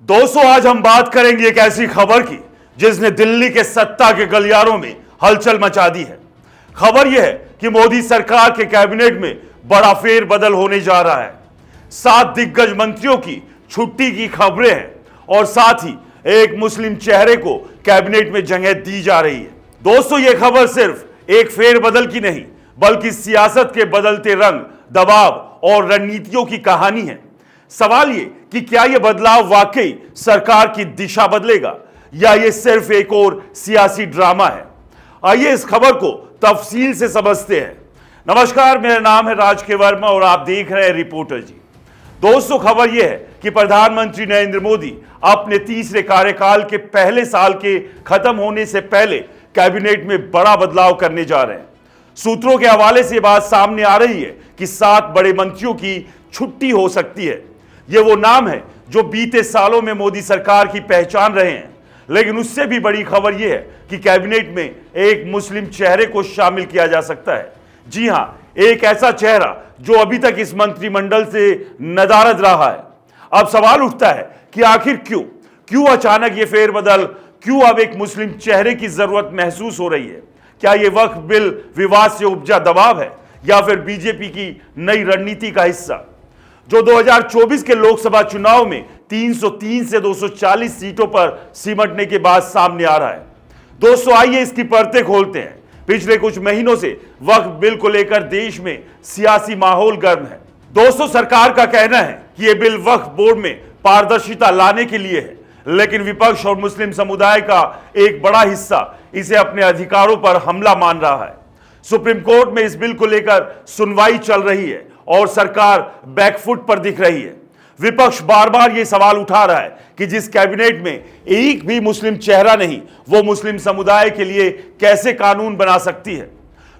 दोस्तों, आज हम बात करेंगे एक ऐसी खबर की जिसने दिल्ली के सत्ता के गलियारों में हलचल मचा दी है। खबर यह है कि मोदी सरकार के कैबिनेट में बड़ा फेरबदल होने जा रहा है। 7 दिग्गज मंत्रियों की छुट्टी की खबरें हैं और साथ ही एक मुस्लिम चेहरे को कैबिनेट में जगह दी जा रही है। दोस्तों, यह खबर सिर्फ एक फेरबदल की नहीं बल्कि सियासत के बदलते रंग, दबाव और रणनीतियों की कहानी है। सवाल ये कि क्या यह बदलाव वाकई सरकार की दिशा बदलेगा या यह सिर्फ एक और सियासी ड्रामा है। आइए इस खबर को तफसील से समझते हैं। नमस्कार, मेरा नाम है राज के वर्मा और आप देख रहे हैं रिपोर्टर जी। दोस्तों, खबर यह है कि प्रधानमंत्री नरेंद्र मोदी अपने तीसरे कार्यकाल के पहले साल के खत्म होने से पहले कैबिनेट में बड़ा बदलाव करने जा रहे हैं। सूत्रों के हवाले से बात सामने आ रही है कि 7 बड़े मंत्रियों की छुट्टी हो सकती है। ये वो नाम है जो बीते सालों में मोदी सरकार की पहचान रहे हैं। लेकिन उससे भी बड़ी खबर यह है कि कैबिनेट में एक मुस्लिम चेहरे को शामिल किया जा सकता है। जी हां, एक ऐसा चेहरा जो अभी तक इस मंत्रिमंडल से नदारद रहा है। अब सवाल उठता है कि आखिर क्यों अचानक ये फेरबदल, क्यों अब एक मुस्लिम चेहरे की जरूरत महसूस हो रही है। क्या यह वक्फ बिल विवाद से उपजा दबाव है या फिर बीजेपी की नई रणनीति का हिस्सा, जो 2024 के लोकसभा चुनाव में 303 से 240 सीटों पर सिमटने के बाद सामने आ रहा है। दोस्तों, आइए इसकी परतें खोलते हैं। पिछले कुछ महीनों से वक्फ बिल को लेकर देश में सियासी माहौल गर्म है। दोस्तों, सरकार का कहना है कि यह बिल वक्फ बोर्ड में पारदर्शिता लाने के लिए है, लेकिन विपक्ष और मुस्लिम समुदाय का एक बड़ा हिस्सा इसे अपने अधिकारों पर हमला मान रहा है। सुप्रीम कोर्ट में इस बिल को लेकर सुनवाई चल रही है और सरकार बैकफुट पर दिख रही है। विपक्ष बार बार यह सवाल उठा रहा है कि जिस कैबिनेट में एक भी मुस्लिम चेहरा नहीं, वो मुस्लिम समुदाय के लिए कैसे कानून बना सकती है।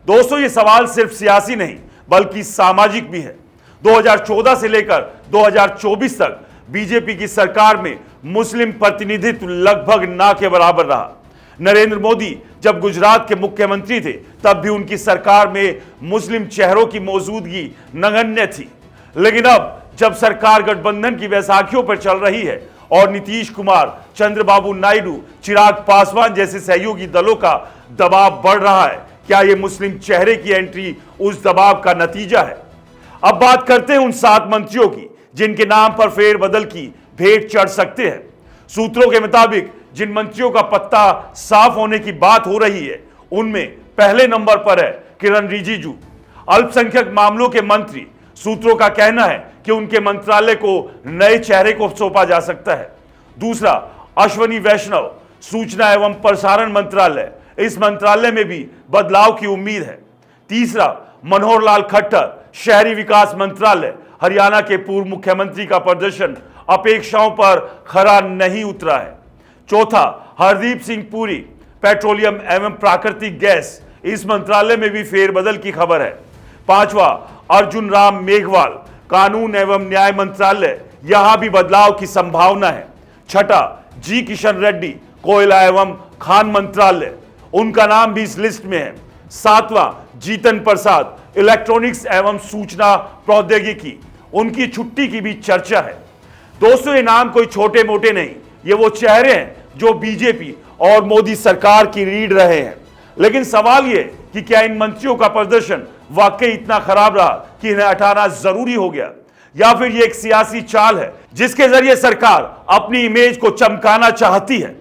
दोस्तों, यह सवाल सिर्फ सियासी नहीं बल्कि सामाजिक भी है। 2014 से लेकर 2024 तक बीजेपी की सरकार में मुस्लिम प्रतिनिधित्व लगभग ना के बराबर रहा। नरेंद्र मोदी जब गुजरात के मुख्यमंत्री थे तब भी उनकी सरकार में मुस्लिम चेहरों की मौजूदगी नगण्य थी। लेकिन अब जब सरकार गठबंधन की बैसाखियों पर चल रही है और नीतीश कुमार, चंद्रबाबू नायडू, चिराग पासवान जैसे सहयोगी दलों का दबाव बढ़ रहा है, क्या यह मुस्लिम चेहरे की एंट्री उस दबाव का नतीजा है? अब बात करते हैं उन 7 मंत्रियों की जिनके नाम पर फेरबदल की भेंट चढ़ सकते हैं। सूत्रों के मुताबिक जिन मंत्रियों का पत्ता साफ होने की बात हो रही है उनमें पहले नंबर पर है किरण रिजिजू, अल्पसंख्यक मामलों के मंत्री। सूत्रों का कहना है कि उनके मंत्रालय को नए चेहरे को सौंपा जा सकता है। दूसरा, अश्विनी वैष्णव, सूचना एवं प्रसारण मंत्रालय। इस मंत्रालय में भी बदलाव की उम्मीद है। तीसरा, मनोहर लाल खट्टर, शहरी विकास मंत्रालय। हरियाणा के पूर्व मुख्यमंत्री का प्रदर्शन अपेक्षाओं पर खरा नहीं उतरा है। चौथा, हरदीप सिंह पुरी, पेट्रोलियम एवं प्राकृतिक गैस। इस मंत्रालय में भी फेरबदल की खबर है। पांचवा, अर्जुन राम मेघवाल, कानून एवं न्याय मंत्रालय। यहां भी बदलाव की संभावना है। छठा, जी किशन रेड्डी, कोयला एवं खान मंत्रालय। उनका नाम भी इस लिस्ट में है। सातवां, जीतन प्रसाद, इलेक्ट्रॉनिक्स एवं सूचना प्रौद्योगिकी। उनकी छुट्टी की भी चर्चा है। दोस्तों, ये नाम कोई छोटे मोटे नहीं, ये वो चेहरे हैं जो बीजेपी और मोदी सरकार की रीढ़ रहे हैं। लेकिन सवाल ये कि क्या इन मंत्रियों का प्रदर्शन वाकई इतना खराब रहा कि इन्हें हटाना जरूरी हो गया, या फिर ये एक सियासी चाल है जिसके जरिए सरकार अपनी इमेज को चमकाना चाहती है।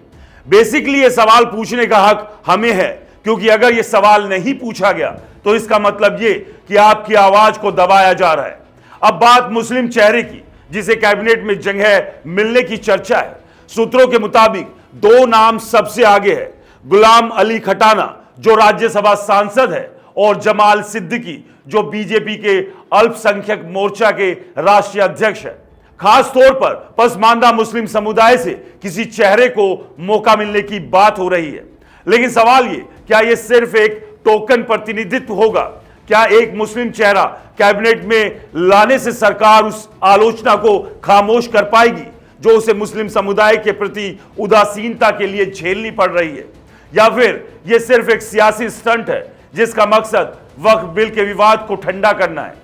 बेसिकली ये सवाल पूछने का हक हमें है, क्योंकि अगर ये सवाल नहीं पूछा गया तो इसका मतलब ये कि आपकी आवाज को दबाया जा रहा है। अब बात मुस्लिम चेहरे की जिसे कैबिनेट में जगह मिलने की चर्चा है। सूत्रों के मुताबिक 2 नाम सबसे आगे है। गुलाम अली खटाना जो राज्यसभा सांसद है और जमाल सिद्दीकी जो बीजेपी के अल्पसंख्यक मोर्चा के राष्ट्रीय अध्यक्ष है। खास तौर पर पसमानदा मुस्लिम समुदाय से किसी चेहरे को मौका मिलने की बात हो रही है। लेकिन सवाल ये, क्या यह सिर्फ एक टोकन प्रतिनिधित्व होगा? क्या एक मुस्लिम चेहरा कैबिनेट में लाने से सरकार उस आलोचना को खामोश कर पाएगी जो उसे मुस्लिम समुदाय के प्रति उदासीनता के लिए झेलनी पड़ रही है? या फिर यह सिर्फ एक सियासी स्टंट है जिसका मकसद वक्फ बिल के विवाद को ठंडा करना है?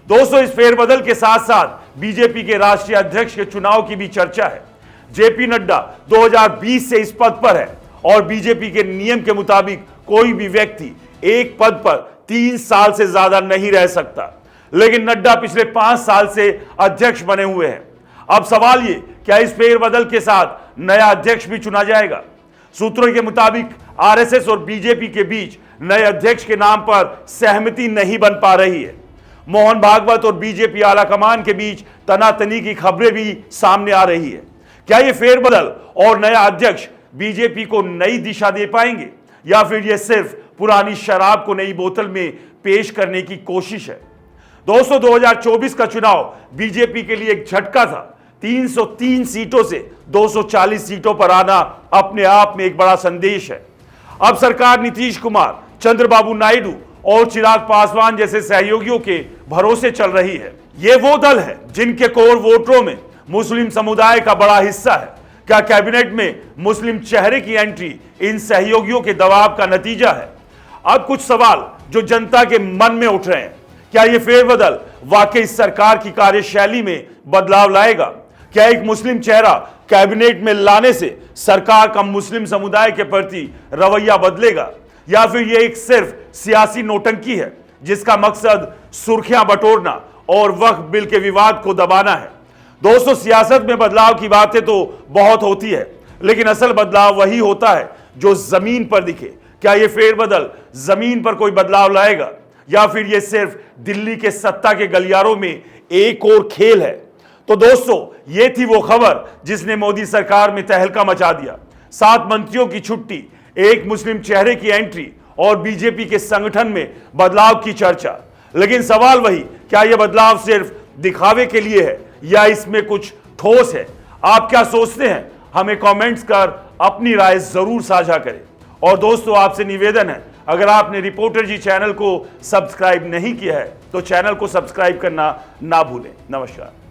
दोस्तों, इस फेरबदल के साथ साथ बीजेपी के राष्ट्रीय अध्यक्ष के चुनाव की भी चर्चा है। जेपी नड्डा 2020 से इस पद पर है और बीजेपी के नियम के मुताबिक कोई भी व्यक्ति एक पद पर 3 साल से ज्यादा नहीं रह सकता, लेकिन नड्डा पिछले 5 साल से अध्यक्ष बने हुए हैं। अब सवाल ये, क्या इस फेरबदल के साथ नया अध्यक्ष भी चुना जाएगा? सूत्रों के मुताबिक आरएसएस और बीजेपी के बीच नए अध्यक्ष के नाम पर सहमति नहीं बन पा रही है। मोहन भागवत और बीजेपी आला कमान के बीच तनातनी की खबरें भी सामने आ रही है। क्या ये फेरबदल और नया अध्यक्ष बीजेपी को नई दिशा दे पाएंगे या फिर ये सिर्फ पुरानी शराब को नई बोतल में पेश करने की कोशिश है? दोस्तों, 2024 का चुनाव बीजेपी के लिए एक झटका था। 303 सीटों से 240 सीटों पर आना अपने आप में एक बड़ा संदेश है। अब सरकार नीतीश कुमार, चंद्रबाबू नायडू और चिराग पासवान जैसे सहयोगियों के भरोसे चल रही है। ये वो दल है जिनके कोर वोटरों में मुस्लिम समुदाय का बड़ा हिस्सा है। क्या कैबिनेट में मुस्लिम चेहरे की एंट्री इन सहयोगियों के दबाव का नतीजा है? अब कुछ सवाल जो जनता के मन में उठ रहे हैं। क्या यह फेरबदल वाकई सरकार की कार्यशैली में बदलाव लाएगा? क्या एक मुस्लिम चेहरा कैबिनेट में लाने से सरकार का मुस्लिम समुदाय के प्रति रवैया बदलेगा या फिर यह एक सिर्फ सियासी नौटंकी है जिसका मकसद सुर्खियां बटोरना और वक्फ बिल के विवाद को दबाना है? दोस्तों, सियासत में बदलाव की बातें तो बहुत होती है, लेकिन असल बदलाव वही होता है जो जमीन पर दिखे। क्या यह फेरबदल जमीन पर कोई बदलाव लाएगा या फिर यह सिर्फ दिल्ली के सत्ता के गलियारों में एक और खेल है? तो दोस्तों, यह थी वो खबर जिसने मोदी सरकार में तहलका मचा दिया। 7 मंत्रियों की छुट्टी, एक मुस्लिम चेहरे की एंट्री और बीजेपी के संगठन में बदलाव की चर्चा। लेकिन सवाल वही, क्या यह बदलाव सिर्फ दिखावे के लिए है या इसमें कुछ ठोस है? आप क्या सोचते हैं? हमें कमेंट्स कर अपनी राय जरूर साझा करें। और दोस्तों, आपसे निवेदन है, अगर आपने रिपोर्टर जी चैनल को सब्सक्राइब नहीं किया है तो चैनल को सब्सक्राइब करना ना भूलें। नमस्कार।